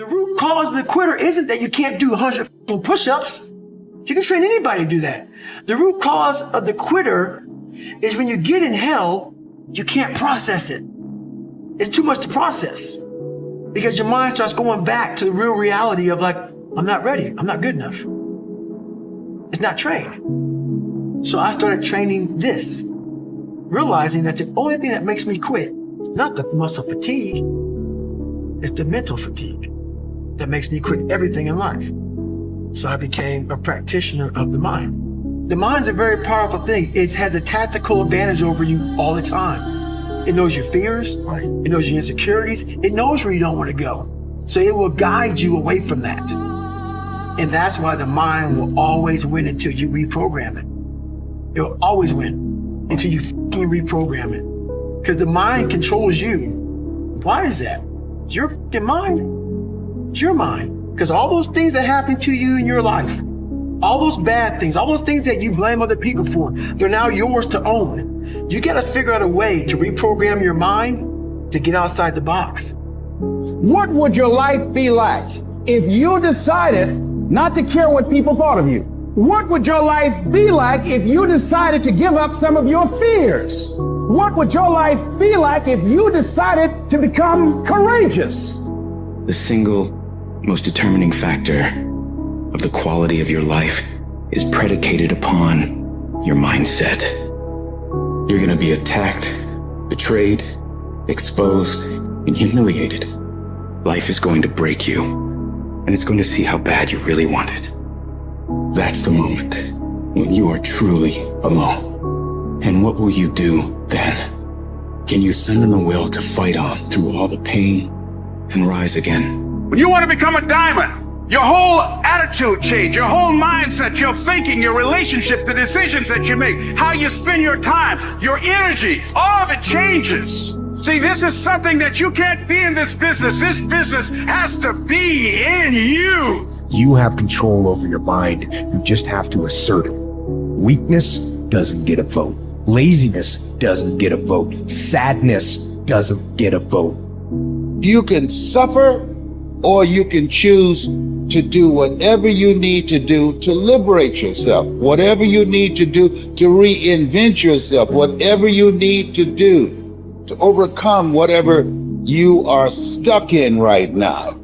The root cause of the quitter isn't that you can't do 100 push-ups. You can train anybody to do that. The root cause of the quitter is when you get in hell, you can't process it. It's too much to process because your mind starts going back to the real reality of like, I'm not ready. I'm not good enough. It's not trained. So I started training this, realizing that the only thing that makes me quit is not the muscle fatigue, it's the mental fatigue that makes me quit everything in life. So I became a practitioner of the mind. The mind's a very powerful thing. It has a tactical advantage over you all the time. It knows your fears, it knows your insecurities, it knows where you don't want to go. So it will guide you away from that. And that's why the mind will always win until you reprogram it. It will always win until you fucking reprogram it. Because the mind controls you. Why is that? It's your fucking mind. It's your mind. Because all those things that happen to you in your life, all those bad things, all those things that you blame other people for, they're now yours to own. You got to figure out a way to reprogram your mind to get outside the box. What would your life be like if you decided not to care what people thought of you? What would your life be like if you decided to give up some of your fears? What would your life be like if you decided to become courageous? The single most determining factor of the quality of your life is predicated upon your mindset. You're going to be attacked, betrayed, exposed, and humiliated. Life is going to break you, and it's going to see how bad you really want it. That's the moment when you are truly alone. And what will you do then? Can you summon the will to fight on through all the pain and rise again? When you want to become a diamond, your whole attitude change, your whole mindset, your thinking, your relationships, the decisions that you make, how you spend your time, your energy, all of it changes. See, this is something that you can't be in this business. This business has to be in you. You have control over your mind. You just have to assert it. Weakness doesn't get a vote. Laziness doesn't get a vote. Sadness doesn't get a vote. You can suffer, or you can choose to do whatever you need to do to liberate yourself, whatever you need to do to reinvent yourself, whatever you need to do to overcome whatever you are stuck in right now.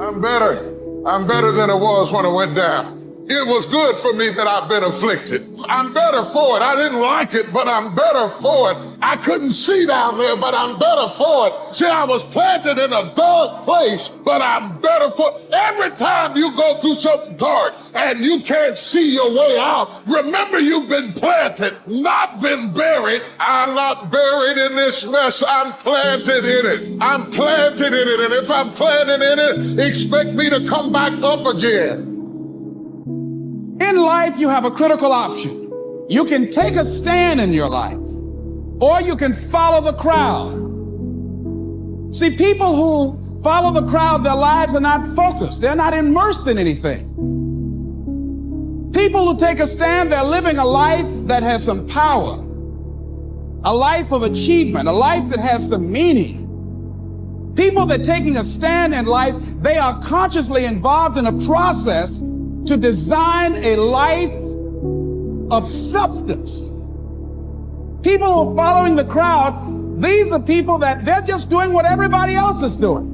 I'm better than I was when I went down. It was good for me that I've been afflicted. I'm better for it. I didn't like it, but I'm better for it. I couldn't see down there, but I'm better for it. See, I was planted in a dark place, but I'm better for it. Every time you go through something dark and you can't see your way out, remember you've been planted, not been buried. I'm not buried in this mess. I'm planted in it. I'm planted in it. And if I'm planted in it, expect me to come back up again. In life, you have a critical option. You can take a stand in your life, or you can follow the crowd. See, people who follow the crowd, their lives are not focused. They're not immersed in anything. People who take a stand, they're living a life that has some power, a life of achievement, a life that has some meaning. People that are taking a stand in life, they are consciously involved in a process to design a life of substance. People who are following the crowd, these are people that they're just doing what everybody else is doing.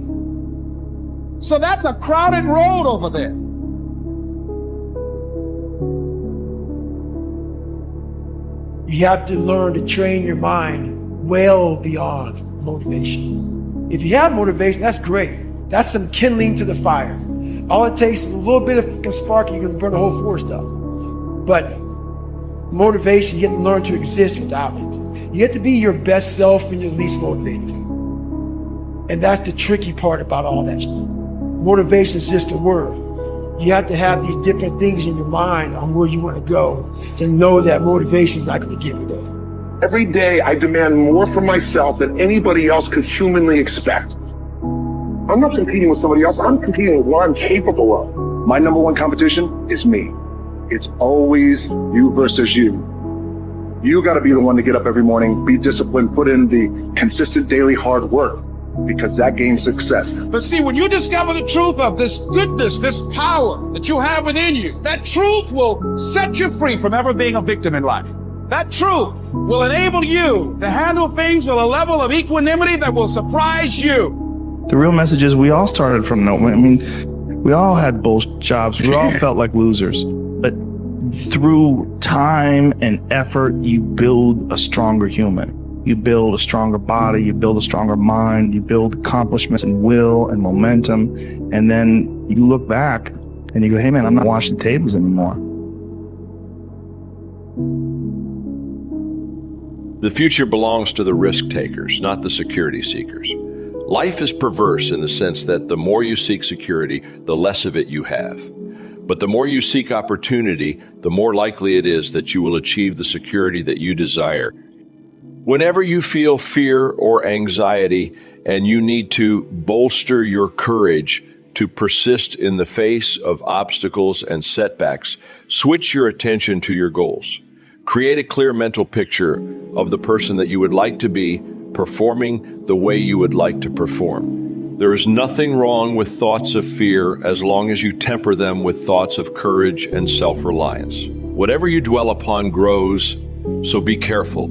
So that's a crowded road over there. You have to learn to train your mind well beyond motivation. If you have motivation, that's great. That's some kindling to the fire. All it takes is a little bit of spark, you can burn the whole forest up. But motivation, you have to learn to exist without it. You have to be your best self when you're least motivated. And that's the tricky part about all that shit. Motivation is just a word. You have to have these different things in your mind on where you want to go to know that motivation is not going to get you there. Every day I demand more from myself than anybody else could humanly expect. I'm not competing with somebody else. I'm competing with what I'm capable of. My number one competition is me. It's always you versus you. You got to be the one to get up every morning, be disciplined, put in the consistent daily hard work. because that gains success. But see, when you discover the truth of this goodness, this power that you have within you, that truth will set you free from ever being a victim in life. That truth will enable you to handle things with a level of equanimity that will surprise you. The real message is we all started from nowhere. I mean, we all had bullshit jobs. We all felt like losers. But through time and effort, you build a stronger human. You build a stronger body, you build a stronger mind, you build accomplishments and will and momentum. And then you look back and you go, hey man, I'm not washing tables anymore. The future belongs to the risk takers, not the security seekers. Life is perverse in the sense that the more you seek security, the less of it you have. But the more you seek opportunity, the more likely it is that you will achieve the security that you desire. Whenever you feel fear or anxiety and you need to bolster your courage to persist in the face of obstacles and setbacks, switch your attention to your goals. Create a clear mental picture of the person that you would like to be, performing the way you would like to perform. There is nothing wrong with thoughts of fear as long as you temper them with thoughts of courage and self-reliance. Whatever you dwell upon grows, so be careful.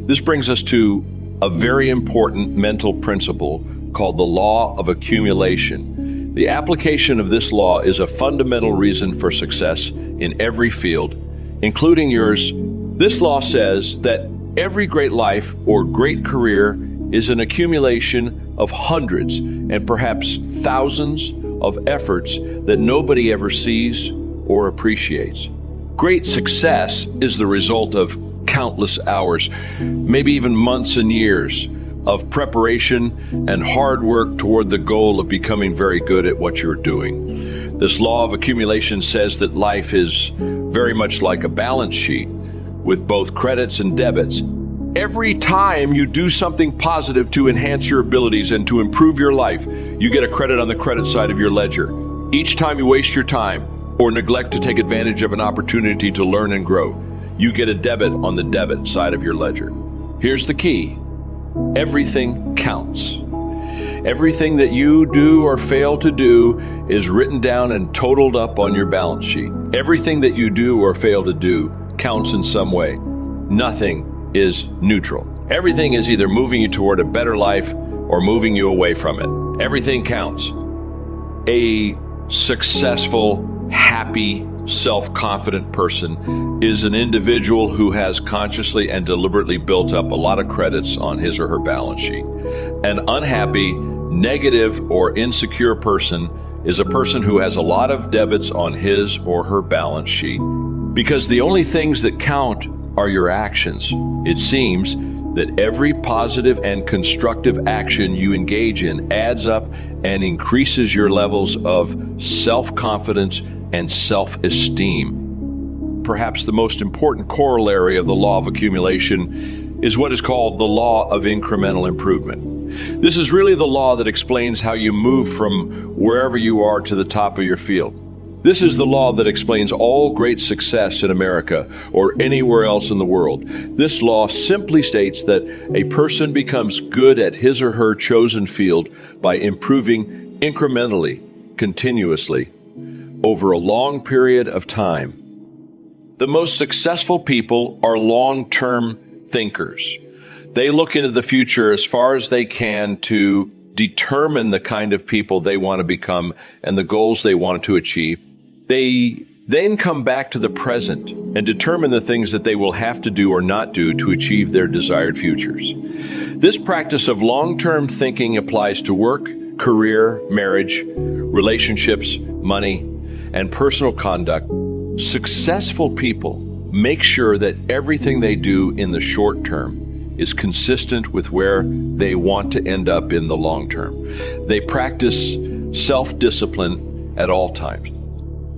This brings us to a very important mental principle called the law of accumulation. The application of this law is a fundamental reason for success in every field, including yours. This law says that every great life or great career is an accumulation of hundreds and perhaps thousands of efforts that nobody ever sees or appreciates. Great success is the result of countless hours, maybe even months and years of preparation and hard work toward the goal of becoming very good at what you're doing. This law of accumulation says that life is very much like a balance sheet with both credits and debits. Every time you do something positive to enhance your abilities and to improve your life, you get a credit on the credit side of your ledger. Each time you waste your time or neglect to take advantage of an opportunity to learn and grow, you get a debit on the debit side of your ledger. Here's the key. Everything counts. Everything that you do or fail to do is written down and totaled up on your balance sheet. Everything that you do or fail to do counts in some way. Nothing is neutral. Everything is either moving you toward a better life or moving you away from it. Everything counts. A successful, happy, self-confident person is an individual who has consciously and deliberately built up a lot of credits on his or her balance sheet. An unhappy, negative, or insecure person is a person who has a lot of debits on his or her balance sheet. Because the only things that count are your actions. It seems that every positive and constructive action you engage in adds up and increases your levels of self-confidence and self-esteem. Perhaps the most important corollary of the law of accumulation is what is called the law of incremental improvement. This is really the law that explains how you move from wherever you are to the top of your field. This is the law that explains all great success in America or anywhere else in the world. This law simply states that a person becomes good at his or her chosen field by improving incrementally, continuously, over a long period of time. The most successful people are long-term thinkers. They look into the future as far as they can to determine the kind of people they want to become and the goals they want to achieve. They then come back to the present and determine the things that they will have to do or not do to achieve their desired futures. This practice of long-term thinking applies to work, career, marriage, relationships, money, and personal conduct. Successful people make sure that everything they do in the short term is consistent with where they want to end up in the long term. They practice self-discipline at all times.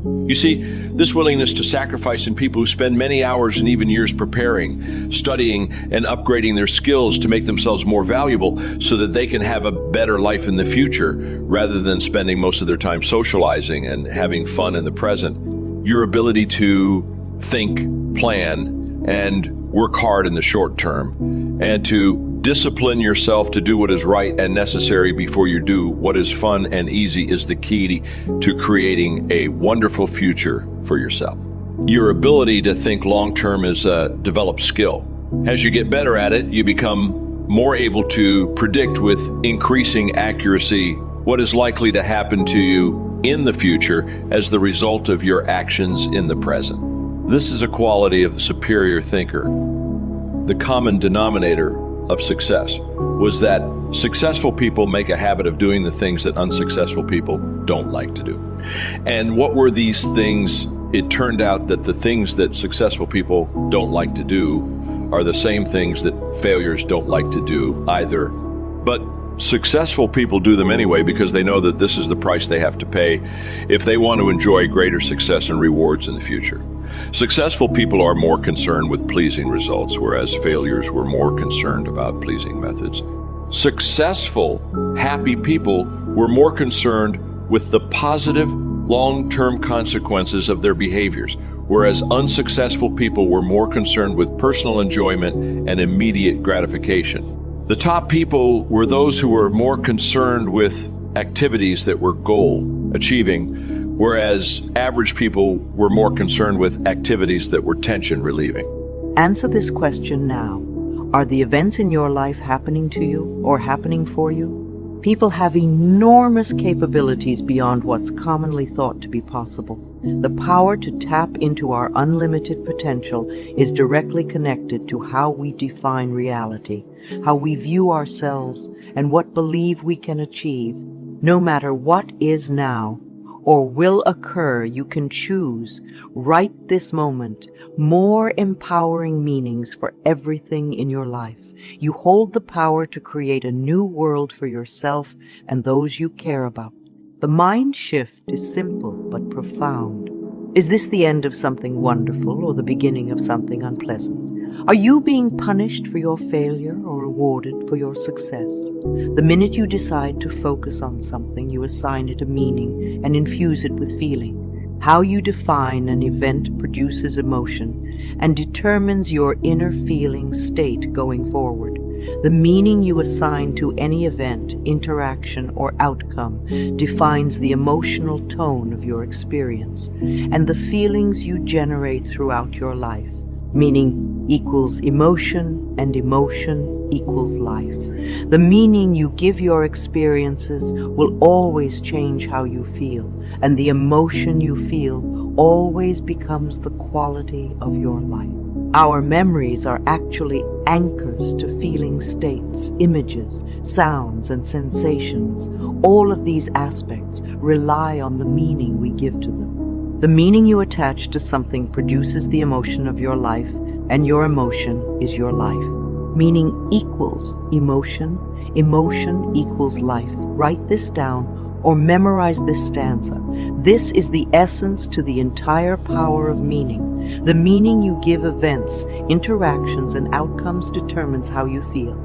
You see, this willingness to sacrifice in people who spend many hours and even years preparing, studying, and upgrading their skills to make themselves more valuable so that they can have a better life in the future rather than spending most of their time socializing and having fun in the present. Your ability to think, plan, and work hard in the short term, and to Discipline yourself to do what is right and necessary before you do what is fun and easy is the key to creating a wonderful future for yourself. Your ability to think long-term is a developed skill. As you get better at it, you become more able to predict with increasing accuracy what is likely to happen to you in the future as the result of your actions in the present. This is a quality of the superior thinker. The common denominator of success was that successful people make a habit of doing the things that unsuccessful people don't like to do. And what were these things? It turned out that the things that successful people don't like to do are the same things that failures don't like to do either. But successful people do them anyway because they know that this is the price they have to pay if they want to enjoy greater success and rewards in the future. Successful people are more concerned with pleasing results, whereas failures were more concerned about pleasing methods. Successful, happy people were more concerned with the positive, long-term consequences of their behaviors, whereas unsuccessful people were more concerned with personal enjoyment and immediate gratification. The top people were those who were more concerned with activities that were goal-achieving, whereas average people were more concerned with activities that were tension-relieving. Answer this question now. Are the events in your life happening to you or happening for you? People have enormous capabilities beyond what's commonly thought to be possible. The power to tap into our unlimited potential is directly connected to how we define reality, how we view ourselves, and what believe we can achieve. No matter what is now or will occur, you can choose, right this moment, more empowering meanings for everything in your life. You hold the power to create a new world for yourself and those you care about. The mind shift is simple but profound. Is this the end of something wonderful or the beginning of something unpleasant? Are you being punished for your failure or rewarded for your success? The minute you decide to focus on something, you assign it a meaning and infuse it with feeling. How you define an event produces emotion and determines your inner feeling state going forward. The meaning you assign to any event, interaction, or outcome defines the emotional tone of your experience and the feelings you generate throughout your life. Meaning equals emotion, and emotion equals life. The meaning you give your experiences will always change how you feel, and the emotion you feel always becomes the quality of your life. Our memories are actually anchors to feeling states, images, sounds, and sensations. All of these aspects rely on the meaning we give to them. The meaning you attach to something produces the emotion of your life, and your emotion is your life. Meaning equals emotion, emotion equals life. Write this down or memorize this stanza. This is the essence to the entire power of meaning. The meaning you give events, interactions, and outcomes determines how you feel.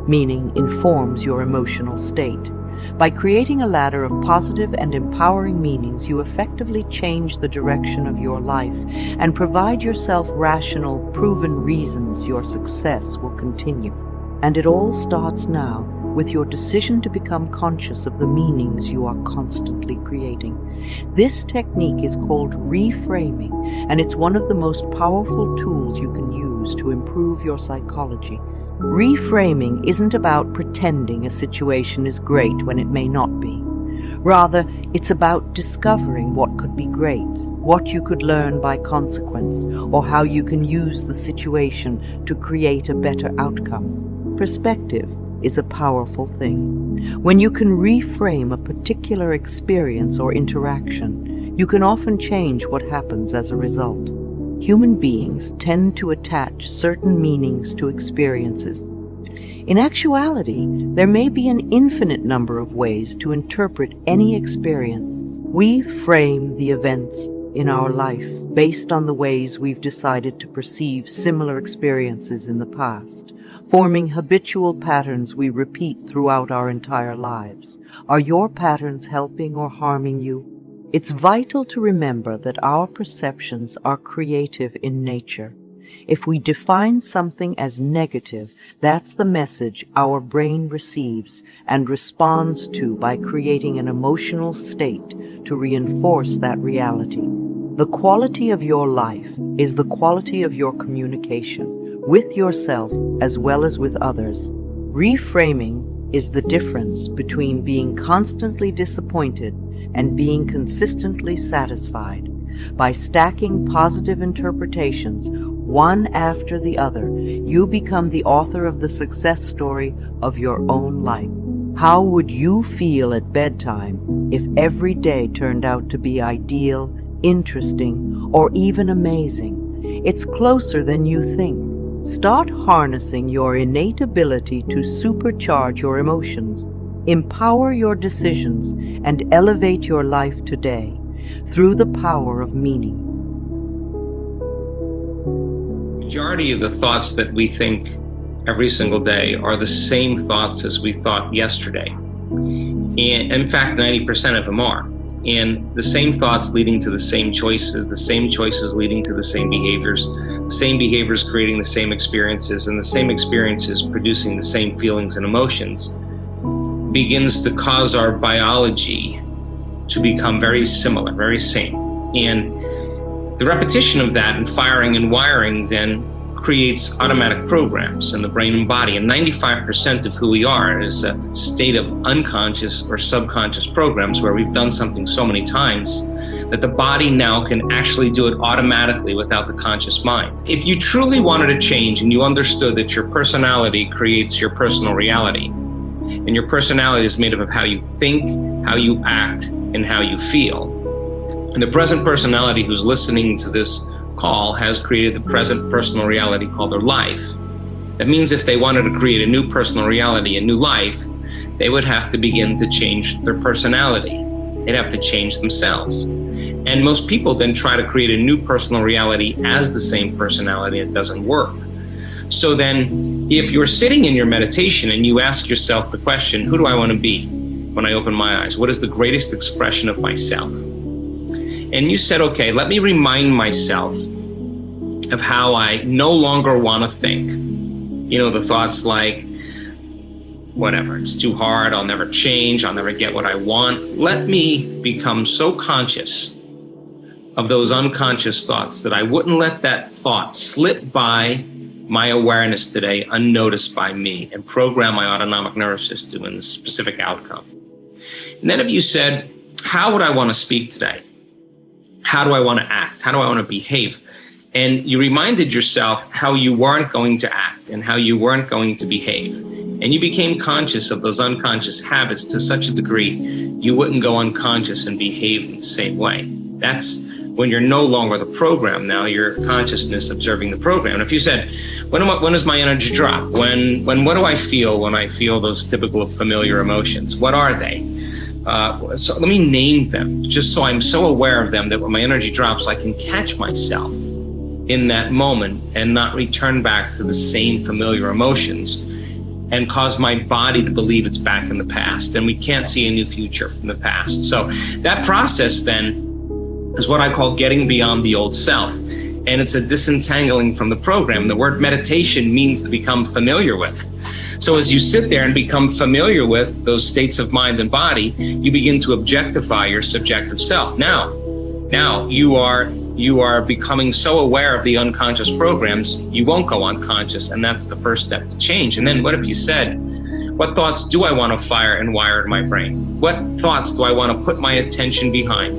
Meaning informs your emotional state. By creating a ladder of positive and empowering meanings, you effectively change the direction of your life and provide yourself rational, proven reasons your success will continue. And it all starts now with your decision to become conscious of the meanings you are constantly creating. This technique is called reframing, and it's one of the most powerful tools you can use to improve your psychology. Reframing isn't about pretending a situation is great when it may not be. Rather, it's about discovering what could be great, what you could learn by consequence, or how you can use the situation to create a better outcome. Perspective is a powerful thing. When you can reframe a particular experience or interaction, you can often change what happens as a result. Human beings tend to attach certain meanings to experiences. In actuality, there may be an infinite number of ways to interpret any experience. We frame the events in our life based on the ways we've decided to perceive similar experiences in the past, forming habitual patterns we repeat throughout our entire lives. Are your patterns helping or harming you? It's vital to remember that our perceptions are creative in nature. If we define something as negative, that's the message our brain receives and responds to by creating an emotional state to reinforce that reality. The quality of your life is the quality of your communication with yourself as well as with others. Reframing is the difference between being constantly disappointed and being consistently satisfied. By stacking positive interpretations, one after the other, you become the author of the success story of your own life. How would you feel at bedtime if every day turned out to be ideal, interesting, or even amazing? It's closer than you think. Start harnessing your innate ability to supercharge your emotions, empower your decisions, and elevate your life today through the power of meaning. The majority of the thoughts that we think every single day are the same thoughts as we thought yesterday. And in fact, 90% of them are. And the same thoughts leading to the same choices leading to the same behaviors creating the same experiences, and the same experiences producing the same feelings and emotions begins to cause our biology to become very similar, very same. And the repetition of that and firing and wiring then creates automatic programs in the brain and body. And 95% of who we are is a state of unconscious or subconscious programs where we've done something so many times that the body now can actually do it automatically without the conscious mind. If you truly wanted to change and you understood that your personality creates your personal reality, and your personality is made up of how you think, how you act, and how you feel. And the present personality who's listening to this call has created the present personal reality called their life. That means if they wanted to create a new personal reality, a new life, they would have to begin to change their personality. They'd have to change themselves. And most people then try to create a new personal reality as the same personality. It doesn't work. So then if you're sitting in your meditation and you ask yourself the question, who do I want to be when I open my eyes? What is the greatest expression of myself? And you said, okay, let me remind myself of how I no longer want to think. You know, the thoughts like, whatever, it's too hard, I'll never change, I'll never get what I want. Let me become so conscious of those unconscious thoughts that I wouldn't let that thought slip by my awareness today unnoticed by me and program my autonomic nervous system in a specific outcome. And then if you said, how would I want to speak today? How do I want to act? How do I want to behave? And you reminded yourself how you weren't going to act and how you weren't going to behave. And you became conscious of those unconscious habits to such a degree you wouldn't go unconscious and behave in the same way. That's when you're no longer the program. Now your consciousness observing the program. And if you said, when does my energy drop? What do I feel when I feel those typical familiar emotions? What are they? So let me name them, just so I'm so aware of them that when my energy drops, I can catch myself in that moment and not return back to the same familiar emotions and cause my body to believe it's back in the past. And we can't see a new future from the past. So that process then is what I call getting beyond the old self. And it's a disentangling from the program. The word meditation means to become familiar with. So as you sit there and become familiar with those states of mind and body, you begin to objectify your subjective self. Now you are becoming so aware of the unconscious programs, you won't go unconscious, and that's the first step to change. And then what if you said, what thoughts do I want to fire and wire in my brain? What thoughts do I want to put my attention behind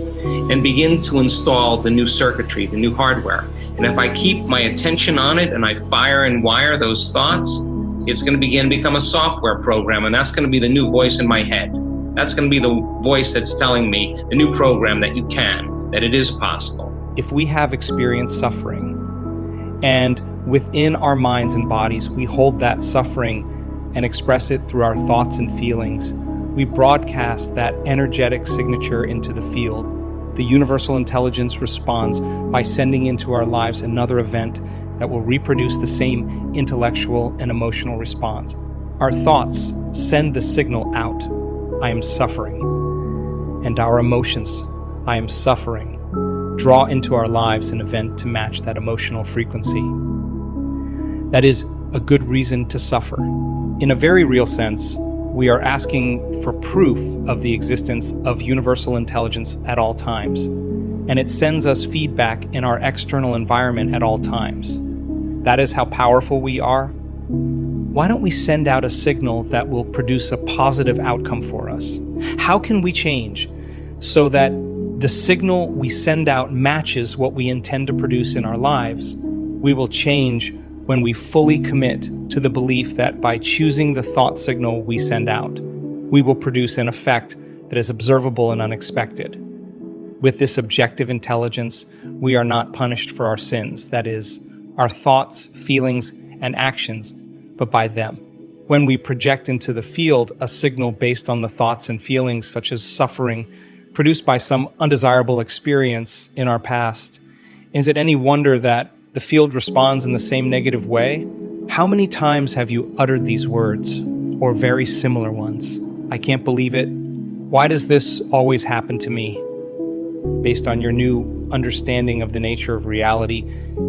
and begin to install the new circuitry, the new hardware? And if I keep my attention on it and I fire and wire those thoughts, it's going to begin to become a software program, and that's going to be the new voice in my head. That's going to be the voice that's telling me, the new program, that you can, that it is possible. If we have experienced suffering, and within our minds and bodies, we hold that suffering and express it through our thoughts and feelings, we broadcast that energetic signature into the field. The universal intelligence responds by sending into our lives another event that will reproduce the same intellectual and emotional response. Our thoughts send the signal out, I am suffering. And our emotions, I am suffering, draw into our lives an event to match that emotional frequency. that is a good reason to suffer. In a very real sense, we are asking for proof of the existence of universal intelligence at all times, and it sends us feedback in our external environment at all times. That is how powerful we are. Why don't we send out a signal that will produce a positive outcome for us? How can we change so that the signal we send out matches what we intend to produce in our lives? We will change when we fully commit to the belief that by choosing the thought signal we send out, we will produce an effect that is observable and unexpected. With this objective intelligence, we are not punished for our sins, that is, our thoughts, feelings, and actions, but by them. When we project into the field a signal based on the thoughts and feelings such as suffering produced by some undesirable experience in our past, is it any wonder that the field responds in the same negative way? How many times have you uttered these words, or very similar ones? I can't believe it. Why does this always happen to me? Based on your new understanding of the nature of reality,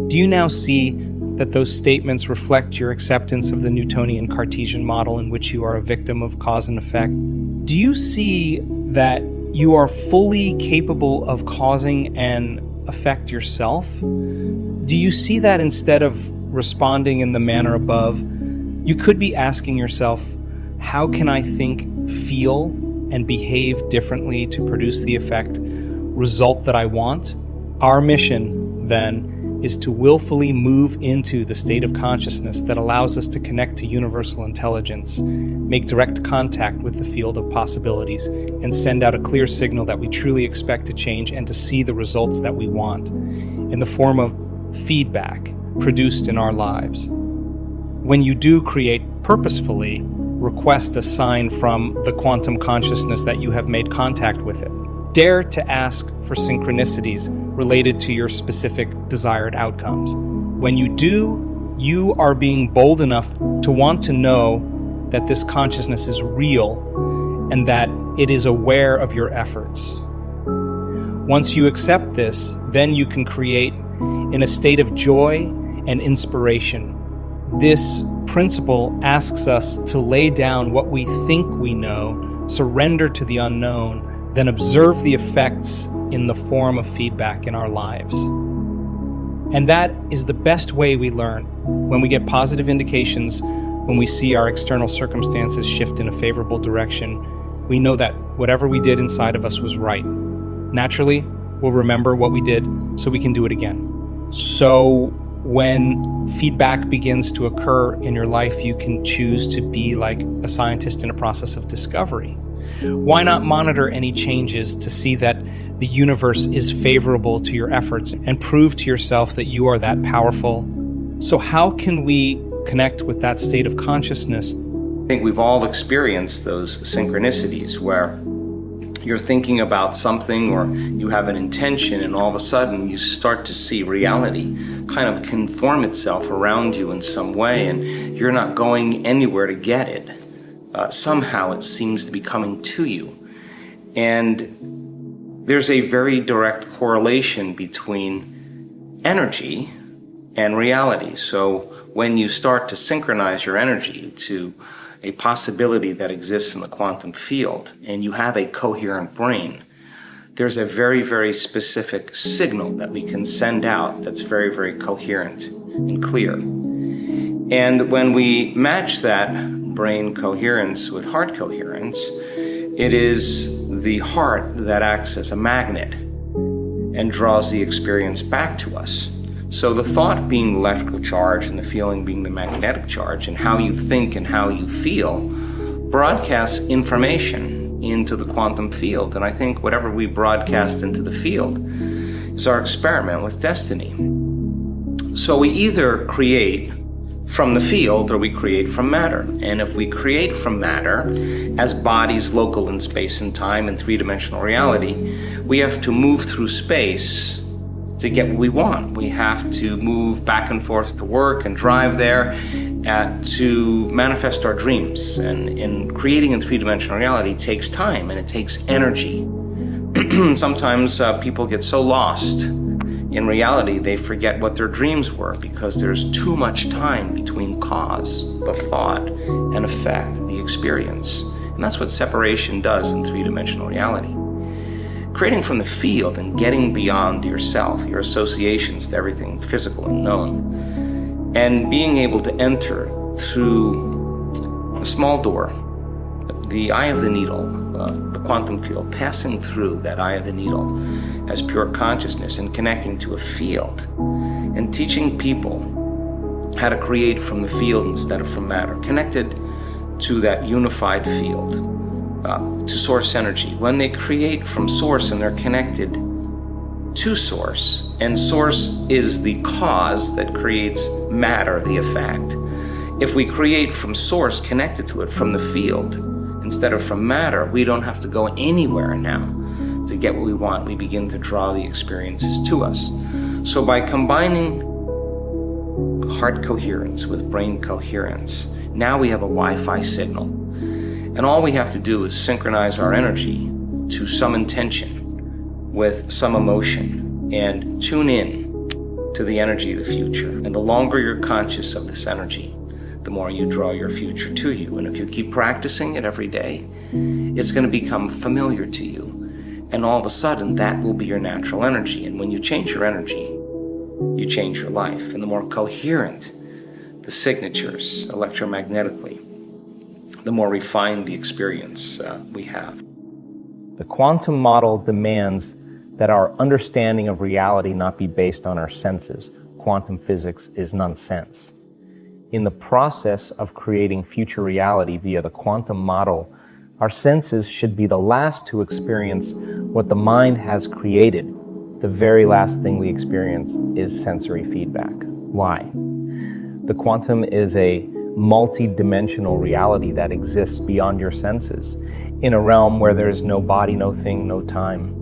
do you now see that those statements reflect your acceptance of the Newtonian Cartesian model in which you are a victim of cause and effect? Do you see that you are fully capable of causing an effect yourself? Do you see that instead of responding in the manner above, you could be asking yourself, how can I think, feel, and behave differently to produce the effect, result that I want? Our mission, then, is to willfully move into the state of consciousness that allows us to connect to universal intelligence, make direct contact with the field of possibilities, and send out a clear signal that we truly expect to change and to see the results that we want in the form of feedback produced in our lives. When you do create purposefully, request a sign from the quantum consciousness that you have made contact with it. Dare to ask for synchronicities related to your specific desired outcomes. When you do, you are being bold enough to want to know that this consciousness is real and that it is aware of your efforts. Once you accept this, then you can create in a state of joy and inspiration. This principle asks us to lay down what we think we know, surrender to the unknown, then observe the effects in the form of feedback in our lives. And that is the best way we learn. When we get positive indications, when we see our external circumstances shift in a favorable direction, we know that whatever we did inside of us was right. Naturally, we'll remember what we did so we can do it again. So when feedback begins to occur in your life, you can choose to be like a scientist in a process of discovery. Why not monitor any changes to see that the universe is favorable to your efforts and prove to yourself that you are that powerful? So how can we connect with that state of consciousness? I think we've all experienced those synchronicities where you're thinking about something or you have an intention and all of a sudden you start to see reality kind of conform itself around you in some way and you're not going anywhere to get it. Somehow it seems to be coming to you. And there's a very direct correlation between energy and reality. So when you start to synchronize your energy to a possibility that exists in the quantum field and you have a coherent brain, there's a very, very specific signal that we can send out that's very, very coherent and clear. And when we match that brain coherence with heart coherence, it is the heart that acts as a magnet and draws the experience back to us. So the thought being the electrical charge and the feeling being the magnetic charge, and how you think and how you feel broadcasts information into the quantum field. And I think whatever we broadcast into the field is our experiment with destiny. So we either create from the field or we create from matter. And if we create from matter as bodies local in space and time and three-dimensional reality, we have to move through space to get what we want. We have to move back and forth to work and drive there to manifest our dreams. And in creating in three-dimensional reality takes time and it takes energy. Sometimes people get so lost In reality, they forget what their dreams were because there's too much time between cause, the thought, and effect, the experience. And that's what separation does in three-dimensional reality. Creating from the field and getting beyond yourself, your associations to everything physical and known, and being able to enter through a small door, the eye of the needle, the quantum field, passing through that eye of the needle as pure consciousness and connecting to a field, and teaching people how to create from the field instead of from matter, connected to that unified field, to source energy. When they create from source and they're connected to source, and source is the cause that creates matter, the effect. If we create from source, connected to it from the field instead of from matter, we don't have to go anywhere now to get what we want. We begin to draw the experiences to us. So by combining heart coherence with brain coherence, now we have a Wi-Fi signal. And all we have to do is synchronize our energy to some intention with some emotion and tune in to the energy of the future. And the longer you're conscious of this energy, the more you draw your future to you. And if you keep practicing it every day, it's going to become familiar to you. And all of a sudden, that will be your natural energy. And when you change your energy, you change your life. And the more coherent the signatures electromagnetically, the more refined the experience we have. The quantum model demands that our understanding of reality not be based on our senses. Quantum physics is nonsense. In the process of creating future reality via the quantum model, our senses should be the last to experience what the mind has created. The very last thing we experience is sensory feedback. Why? The quantum is a multi-dimensional reality that exists beyond your senses, in a realm where there is no body, no thing, no time.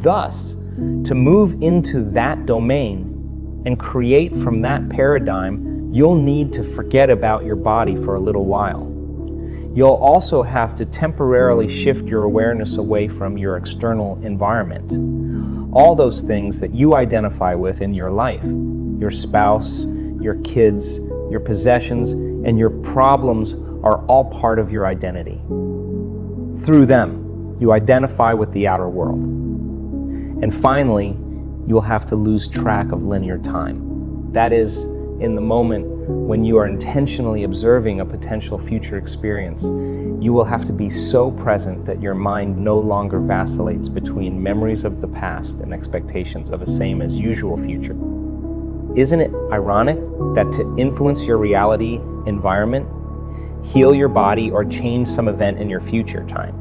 Thus, to move into that domain and create from that paradigm, you'll need to forget about your body for a little while. You'll also have to temporarily shift your awareness away from your external environment. All those things that you identify with in your life, your spouse, your kids, your possessions, and your problems are all part of your identity. Through them, you identify with the outer world. And finally, you'll have to lose track of linear time. That is, in the moment when you are intentionally observing a potential future experience, you will have to be so present that your mind no longer vacillates between memories of the past and expectations of a same as usual future. Isn't it ironic that to influence your reality environment, heal your body, or change some event in your future time,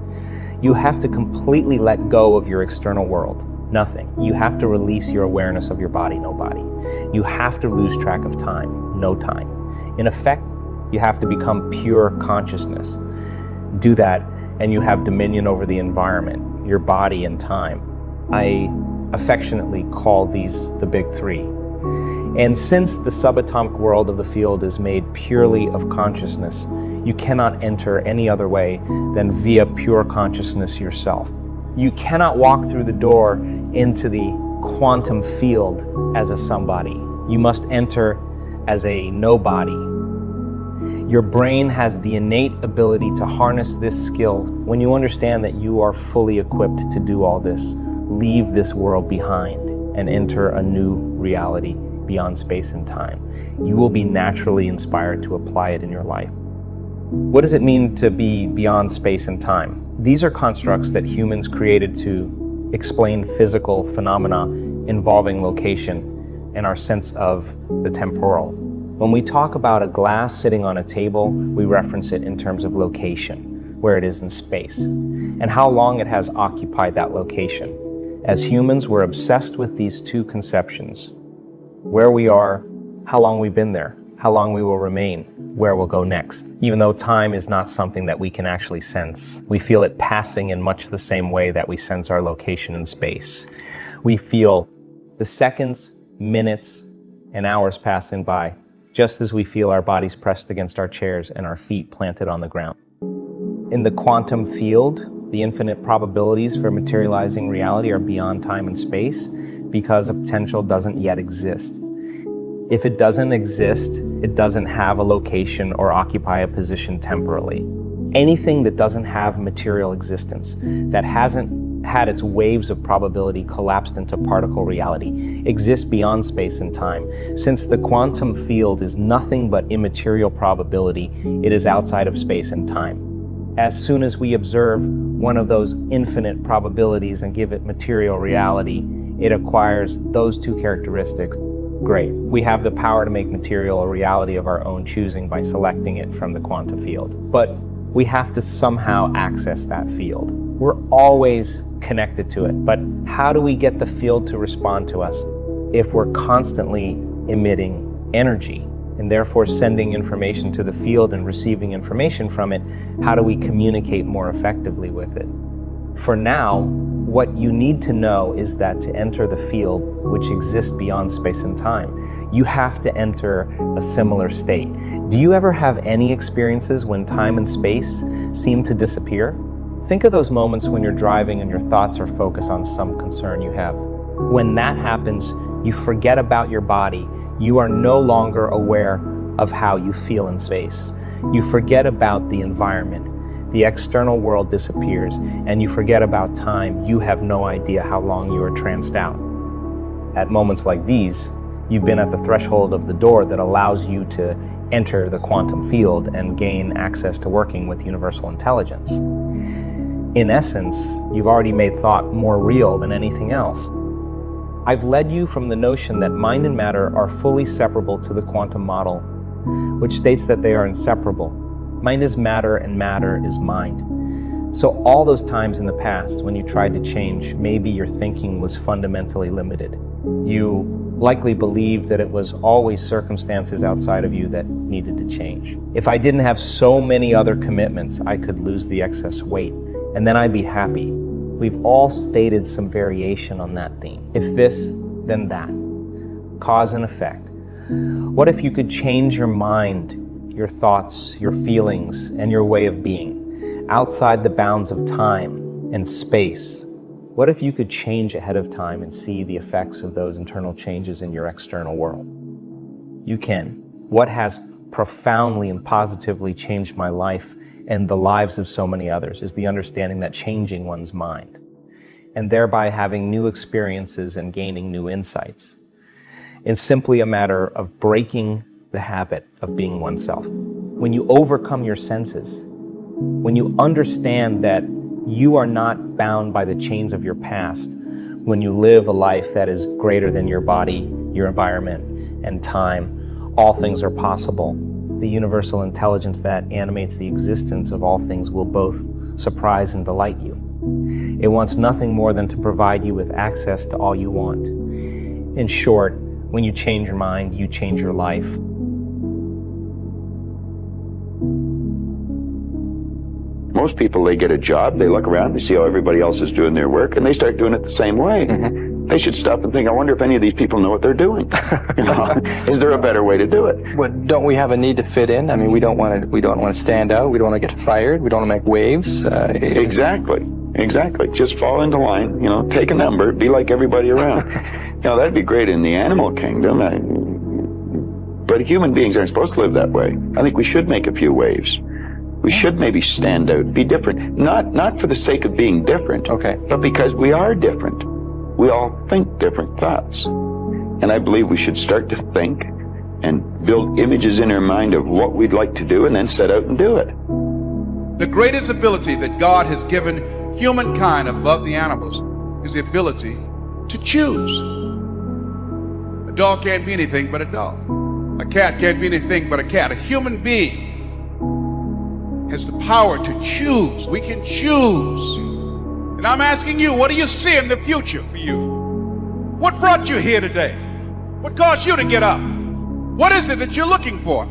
you have to completely let go of your external world? Nothing. You have to release your awareness of your body, no body. You have to lose track of time, no time. In effect, you have to become pure consciousness. Do that, and you have dominion over the environment, your body, and time. I affectionately call these the big three. And since the subatomic world of the field is made purely of consciousness, you cannot enter any other way than via pure consciousness yourself. You cannot walk through the door into the quantum field as a somebody. You must enter as a nobody. Your brain has the innate ability to harness this skill. When you understand that you are fully equipped to do all this, leave this world behind and enter a new reality beyond space and time. You will be naturally inspired to apply it in your life. What does it mean to be beyond space and time? These are constructs that humans created to explain physical phenomena involving location and our sense of the temporal. When we talk about a glass sitting on a table, we reference it in terms of location, where it is in space, and how long it has occupied that location. As humans, we're obsessed with these two conceptions: where we are, how long we've been there, how long we will remain, where we'll go next. Even though time is not something that we can actually sense, we feel it passing in much the same way that we sense our location in space. We feel the seconds, minutes, and hours passing by, just as we feel our bodies pressed against our chairs and our feet planted on the ground. In the quantum field, the infinite probabilities for materializing reality are beyond time and space. because a potential doesn't yet exist. If it doesn't exist, it doesn't have a location or occupy a position temporally. Anything that doesn't have material existence, that hasn't had its waves of probability collapsed into particle reality, exists beyond space and time. Since the quantum field is nothing but immaterial probability, it is outside of space and time. As soon as we observe one of those infinite probabilities and give it material reality, it acquires those two characteristics. Great. We have the power to make material a reality of our own choosing by selecting it from the quantum field. But we have to somehow access that field. We're always connected to it, but how do we get the field to respond to us if we're constantly emitting energy and therefore sending information to the field and receiving information from it? How do we communicate more effectively with it? For now, what you need to know is that to enter the field, which exists beyond space and time, you have to enter a similar state. Do you ever have any experiences when time and space seem to disappear? Think of those moments when you're driving and your thoughts are focused on some concern you have. When that happens, you forget about your body. You are no longer aware of how you feel in space. You forget about the environment. The external world disappears, and you forget about time. You have no idea how long you are tranced out. At moments like these, you've been at the threshold of the door that allows you to enter the quantum field and gain access to working with universal intelligence. In essence, you've already made thought more real than anything else. I've led you from the notion that mind and matter are fully separable to the quantum model, which states that they are inseparable. Mind is matter and matter is mind. So all those times in the past when you tried to change, maybe your thinking was fundamentally limited. You likely believed that it was always circumstances outside of you that needed to change. If I didn't have so many other commitments, I could lose the excess weight, and then I'd be happy. We've all stated some variation on that theme. If this, then that. Cause and effect. What if you could change your mind, your thoughts, your feelings, and your way of being, outside the bounds of time and space? What if you could change ahead of time and see the effects of those internal changes in your external world? You can. What has profoundly and positively changed my life and the lives of so many others is the understanding that changing one's mind, and thereby having new experiences and gaining new insights, is simply a matter of breaking the habit of being oneself. When you overcome your senses, when you understand that you are not bound by the chains of your past, when you live a life that is greater than your body, your environment, and time, all things are possible. The universal intelligence that animates the existence of all things will both surprise and delight you. It wants nothing more than to provide you with access to all you want. In short, when you change your mind, you change your life. Most people, they get a job, they look around, they see how everybody else is doing their work, and they start doing it the same way. They should stop and think, I wonder if any of these people know what they're doing. You know, is there a better way to do it? But don't we have a need to fit in? I mean, we don't want to stand out. We don't want to get fired. We don't want to make waves. Exactly. Just fall into line. You know, take a number. Be like everybody around. You know, that'd be great in the animal kingdom. But human beings aren't supposed to live that way. I think we should make a few waves. We should maybe stand out, be different. Not for the sake of being different, but because we are different. We all think different thoughts. And I believe we should start to think and build images in our mind of what we'd like to do and then set out and do it. The greatest ability that God has given humankind above the animals is the ability to choose. A dog can't be anything but a dog. A cat can't be anything but a cat. A human being has the power to choose. We can choose. And I'm asking you, what do you see in the future for you? What brought you here today? What caused you to get up? What is it that you're looking for?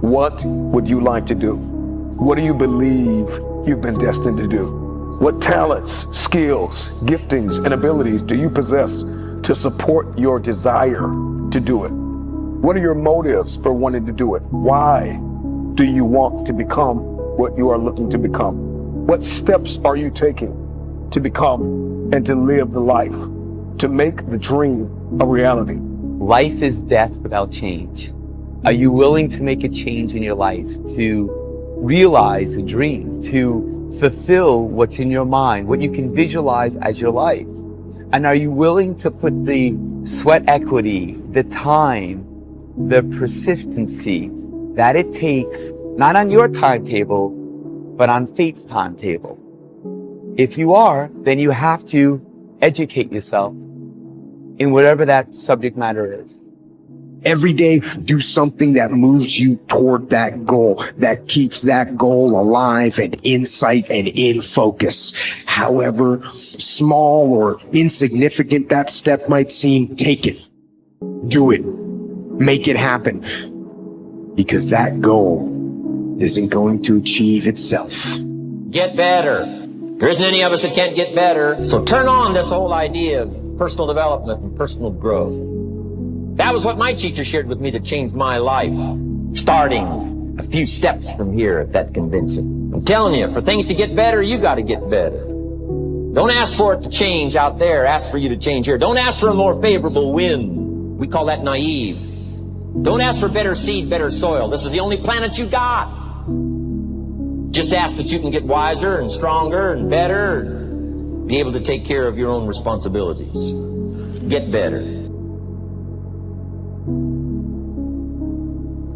What would you like to do? What do you believe you've been destined to do? What talents, skills, giftings, and abilities do you possess to support your desire to do it? What are your motives for wanting to do it? Why do you want to become what you are looking to become? What steps are you taking to become and to live the life to make the dream a reality? Life is death without change. Are you willing to make a change in your life, to realize a dream, to fulfill what's in your mind, what you can visualize as your life? And are you willing to put the sweat equity, the time, the persistency that it takes, not on your timetable, but on fate's timetable? If you are, then you have to educate yourself in whatever that subject matter is. Every day, do something that moves you toward that goal, that keeps that goal alive and in sight and in focus. However small or insignificant that step might seem, take it. Do it. Make it happen. Because that goal isn't going to achieve itself. Get better. There isn't any of us that can't get better. So turn on this whole idea of personal development and personal growth. That was what my teacher shared with me to change my life. Starting a few steps from here at that convention. I'm telling you, for things to get better, you got to get better. Don't ask for it to change out there. Ask for you to change here. Don't ask for a more favorable wind. We call that naive. Don't ask for better seed, better soil. This is the only planet you got. Just ask that you can get wiser and stronger and better and be able to take care of your own responsibilities. Get better.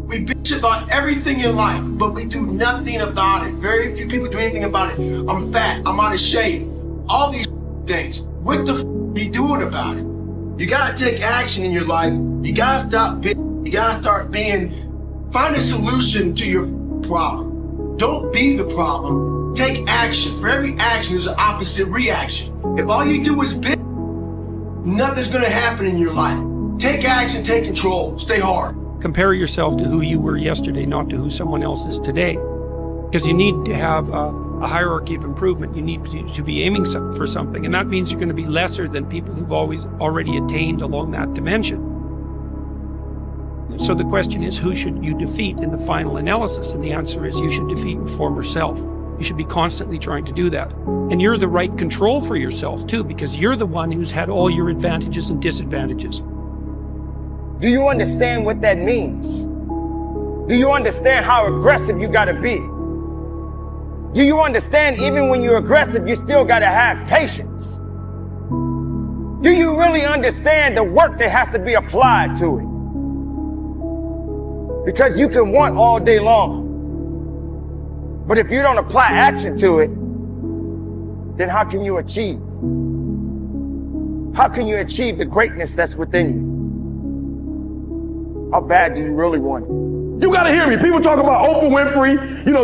We bitch about everything in life, but we do nothing about it. Very few people do anything about it. I'm fat, I'm out of shape. All these things. What the are you doing about it? You gotta take action in your life. You gotta stop bitching. You gotta start find a solution to your problem. Don't be the problem. Take action. For every action, there's an opposite reaction. If all you do is bitch, nothing's gonna happen in your life. Take action, take control, stay hard. Compare yourself to who you were yesterday, not to who someone else is today. Because you need to have a hierarchy of improvement. You need to be aiming for something. And that means you're going to be lesser than people who've already attained along that dimension. So the question is, who should you defeat in the final analysis? And the answer is, you should defeat your former self. You should be constantly trying to do that. And you're the right control for yourself too, because you're the one who's had all your advantages and disadvantages. Do you understand what that means? Do you understand how aggressive you gotta be? Do you understand even when you're aggressive, you still gotta have patience? Do you really understand the work that has to be applied to it? Because you can want all day long, but if you don't apply action to it, then how can you achieve? How can you achieve the greatness that's within you? How bad do you really want it? You gotta hear me. People talk about Oprah Winfrey,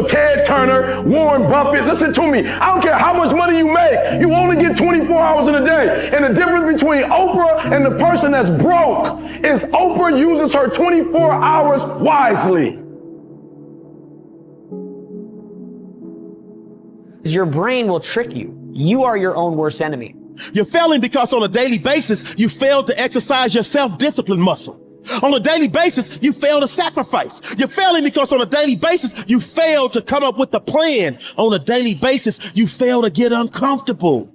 Ted Turner, Warren Buffett. Listen to me. I don't care how much money you make. You only get 24 hours in a day. And the difference between Oprah and the person that's broke is Oprah uses her 24 hours wisely. Your brain will trick you. You are your own worst enemy. You're failing because on a daily basis, you fail to exercise your self-discipline muscle. On a daily basis, you fail to sacrifice. You're failing because on a daily basis, you fail to come up with a plan. On a daily basis, you fail to get uncomfortable.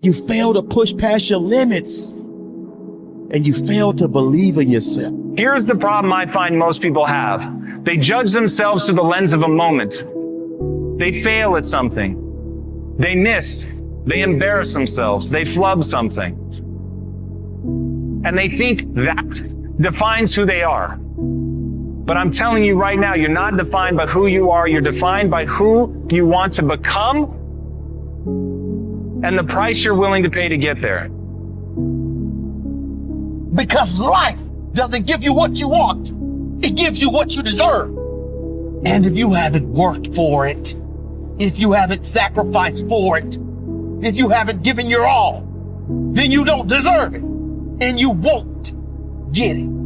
You fail to push past your limits. And you fail to believe in yourself. Here's the problem I find most people have. They judge themselves through the lens of a moment. They fail at something. They miss. They embarrass themselves. They flub something. And they think that defines who they are. But I'm telling you right now, you're not defined by who you are. You're defined by who you want to become and the price you're willing to pay to get there. Because life doesn't give you what you want. It gives you what you deserve. And if you haven't worked for it, if you haven't sacrificed for it, if you haven't given your all, then you don't deserve it. And you won't get it.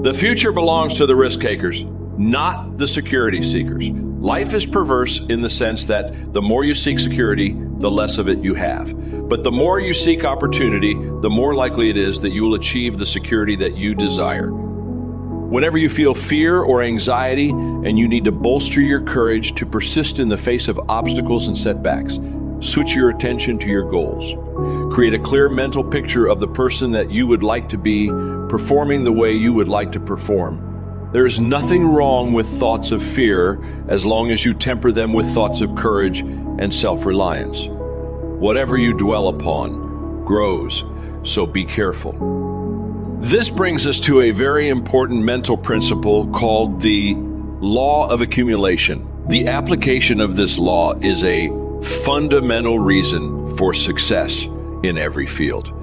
The future belongs to the risk takers, not the security seekers. Life is perverse in the sense that the more you seek security, the less of it you have. But the more you seek opportunity, the more likely it is that you will achieve the security that you desire. Whenever you feel fear or anxiety and you need to bolster your courage to persist in the face of obstacles and setbacks, switch your attention to your goals. Create a clear mental picture of the person that you would like to be, performing the way you would like to perform. There is nothing wrong with thoughts of fear as long as you temper them with thoughts of courage and self-reliance. Whatever you dwell upon grows, so be careful. This brings us to a very important mental principle called the law of accumulation. The application of this law is a fundamental reason for success in every field,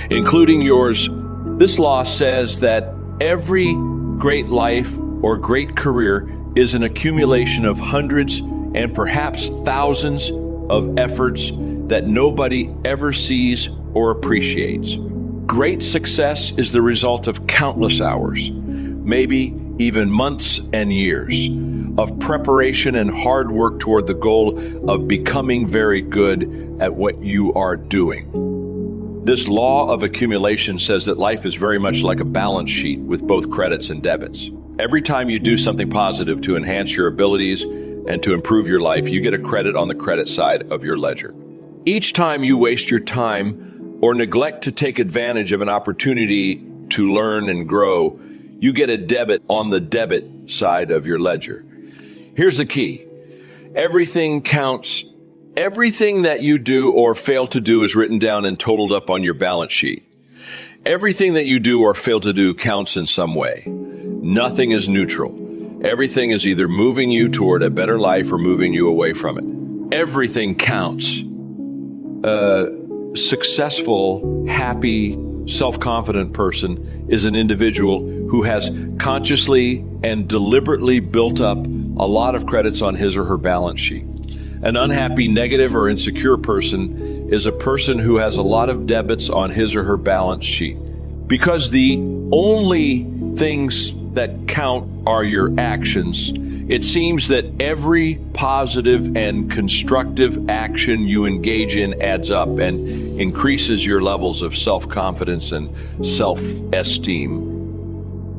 including yours. This law says that every great life or great career is an accumulation of hundreds and perhaps thousands of efforts that nobody ever sees or appreciates. Great success is the result of countless hours, maybe even months and years, of preparation and hard work toward the goal of becoming very good at what you are doing. This law of accumulation says that life is very much like a balance sheet with both credits and debits. Every time you do something positive to enhance your abilities and to improve your life, you get a credit on the credit side of your ledger. Each time you waste your time or neglect to take advantage of an opportunity to learn and grow, you get a debit on the debit side of your ledger. Here's the key. Everything counts. Everything that you do or fail to do is written down and totaled up on your balance sheet. Everything that you do or fail to do counts in some way. Nothing is neutral. Everything is either moving you toward a better life or moving you away from it. Everything counts. Successful, happy, self-confident person is an individual who has consciously and deliberately built up a lot of credits on his or her balance sheet. An unhappy, negative, or insecure person is a person who has a lot of debits on his or her balance sheet. Because the only things that count are your actions, it seems that every positive and constructive action you engage in adds up and increases your levels of self-confidence and self-esteem.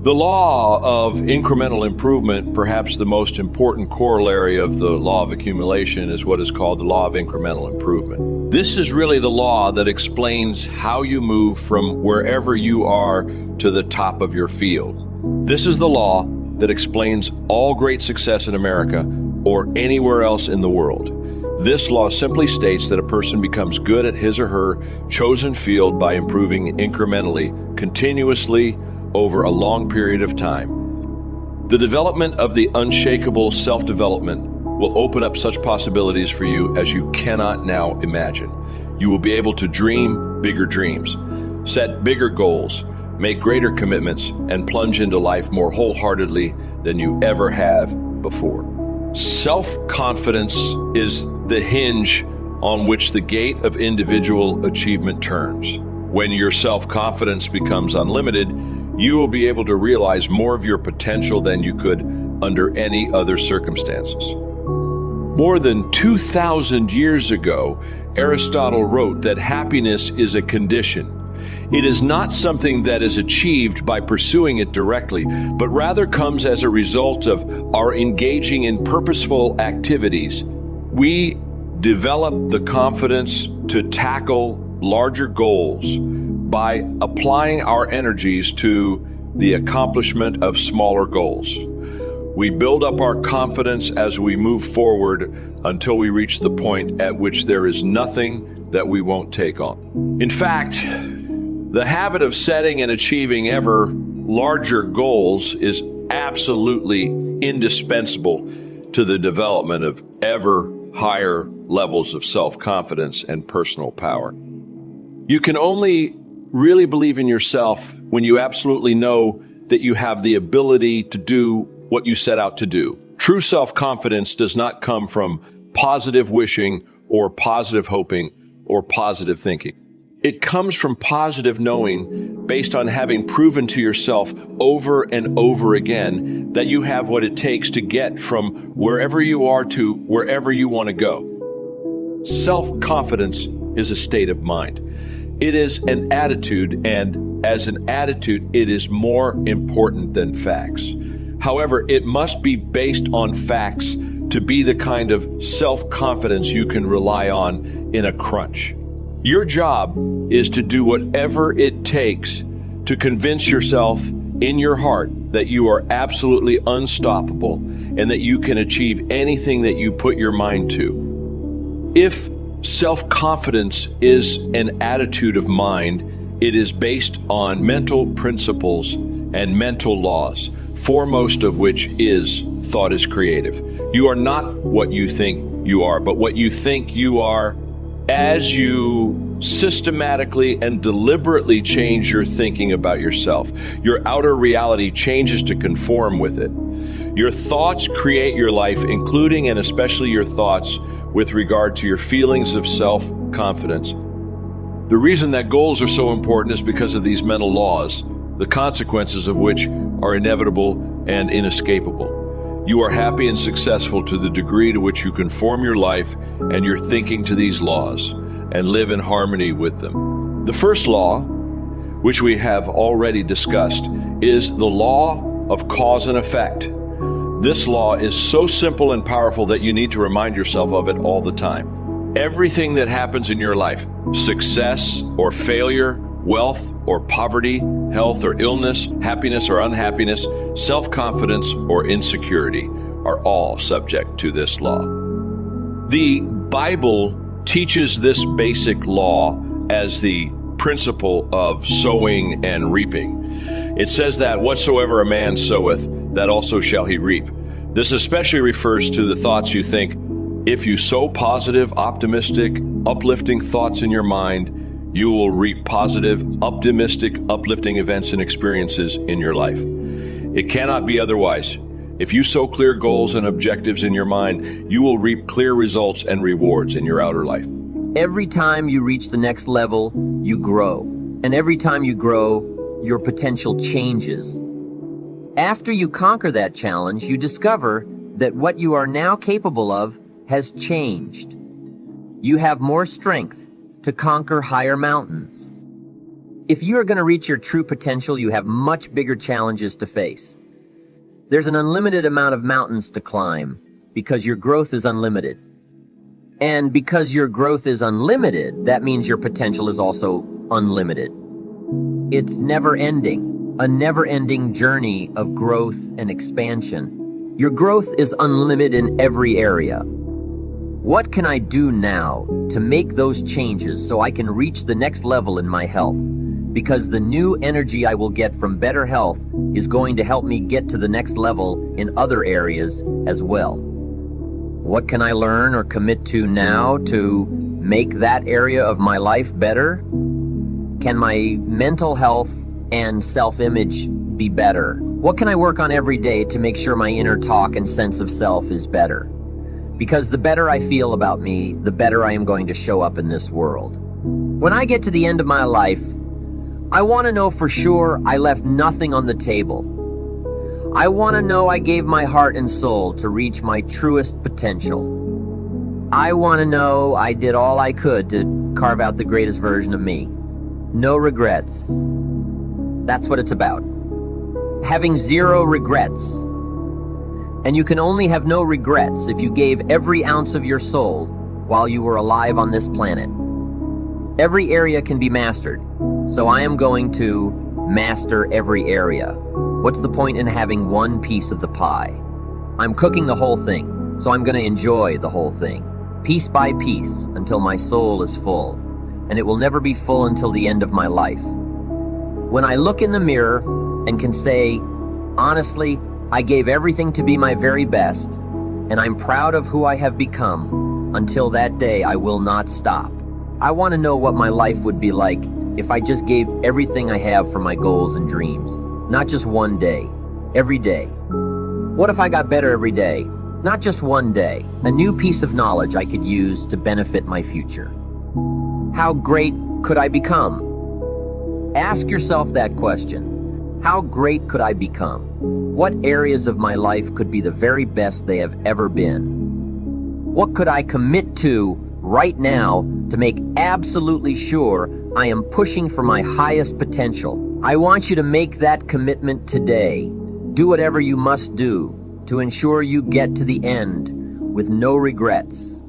The law of incremental improvement, perhaps the most important corollary of the law of accumulation, is what is called the law of incremental improvement. This is really the law that explains how you move from wherever you are to the top of your field. This is the law that explains all great success in America or anywhere else in the world. This law simply states that a person becomes good at his or her chosen field by improving incrementally, continuously, over a long period of time. The development of the unshakable self-development will open up such possibilities for you as you cannot now imagine. You will be able to dream bigger dreams, set bigger goals, make greater commitments, and plunge into life more wholeheartedly than you ever have before. Self-confidence is the hinge on which the gate of individual achievement turns. When your self-confidence becomes unlimited, you will be able to realize more of your potential than you could under any other circumstances. More than 2,000 years ago, Aristotle wrote that happiness is a condition. It is not something that is achieved by pursuing it directly, but rather comes as a result of our engaging in purposeful activities. We develop the confidence to tackle larger goals by applying our energies to the accomplishment of smaller goals. We build up our confidence as we move forward until we reach the point at which there is nothing that we won't take on. In fact, the habit of setting and achieving ever larger goals is absolutely indispensable to the development of ever higher levels of self-confidence and personal power. You can only really believe in yourself when you absolutely know that you have the ability to do what you set out to do. True self-confidence does not come from positive wishing or positive hoping or positive thinking. It comes from positive knowing based on having proven to yourself over and over again that you have what it takes to get from wherever you are to wherever you want to go. Self-confidence is a state of mind. It is an attitude and as an attitude, it is more important than facts. However, it must be based on facts to be the kind of self-confidence you can rely on in a crunch. Your job is to do whatever it takes to convince yourself in your heart that you are absolutely unstoppable and that you can achieve anything that you put your mind to. If self-confidence is an attitude of mind, it is based on mental principles and mental laws, foremost of which is thought is creative. You are not what you think you are, but what you think you are. As you systematically and deliberately change your thinking about yourself, your outer reality changes to conform with it. Your thoughts create your life, including and especially your thoughts with regard to your feelings of self-confidence. The reason that goals are so important is because of these mental laws, the consequences of which are inevitable and inescapable. You are happy and successful to the degree to which you conform your life and your thinking to these laws and live in harmony with them. The first law, which we have already discussed, is the law of cause and effect. This law is so simple and powerful that you need to remind yourself of it all the time. Everything that happens in your life, success or failure, wealth or poverty, health or illness, happiness or unhappiness, self-confidence or insecurity, are all subject to this law. The Bible teaches this basic law as the principle of sowing and reaping. It says that whatsoever a man soweth, that also shall he reap. This especially refers to the thoughts you think. If you sow positive, optimistic, uplifting thoughts in your mind, you will reap positive, optimistic, uplifting events and experiences in your life. It cannot be otherwise. If you sow clear goals and objectives in your mind, you will reap clear results and rewards in your outer life. Every time you reach the next level, you grow. And every time you grow, your potential changes. After you conquer that challenge, you discover that what you are now capable of has changed. You have more strength to conquer higher mountains. If you are going to reach your true potential, you have much bigger challenges to face. There's an unlimited amount of mountains to climb because your growth is unlimited. And because your growth is unlimited, that means your potential is also unlimited. It's never ending, a never-ending journey of growth and expansion. Your growth is unlimited in every area. What can I do now to make those changes so I can reach the next level in my health? Because the new energy I will get from better health is going to help me get to the next level in other areas as well. What can I learn or commit to now to make that area of my life better? Can my mental health and self-image be better? What can I work on every day to make sure my inner talk and sense of self is better? Because the better I feel about me, the better I am going to show up in this world. When I get to the end of my life, I want to know for sure I left nothing on the table. I want to know I gave my heart and soul to reach my truest potential. I want to know I did all I could to carve out the greatest version of me. No regrets. That's what it's about. Having zero regrets. And you can only have no regrets if you gave every ounce of your soul while you were alive on this planet. Every area can be mastered, so I am going to master every area. What's the point in having one piece of the pie? I'm cooking the whole thing, so I'm going to enjoy the whole thing, piece by piece, until my soul is full, and it will never be full until the end of my life. When I look in the mirror and can say, honestly, I gave everything to be my very best, and I'm proud of who I have become. Until that day, I will not stop. I want to know what my life would be like if I just gave everything I have for my goals and dreams. Not just one day, every day. What if I got better every day? Not just one day, a new piece of knowledge I could use to benefit my future. How great could I become? Ask yourself that question. How great could I become? What areas of my life could be the very best they have ever been? What could I commit to right now to make absolutely sure I am pushing for my highest potential I want you to make that commitment today. Do whatever you must do to ensure you get to the end with no regrets.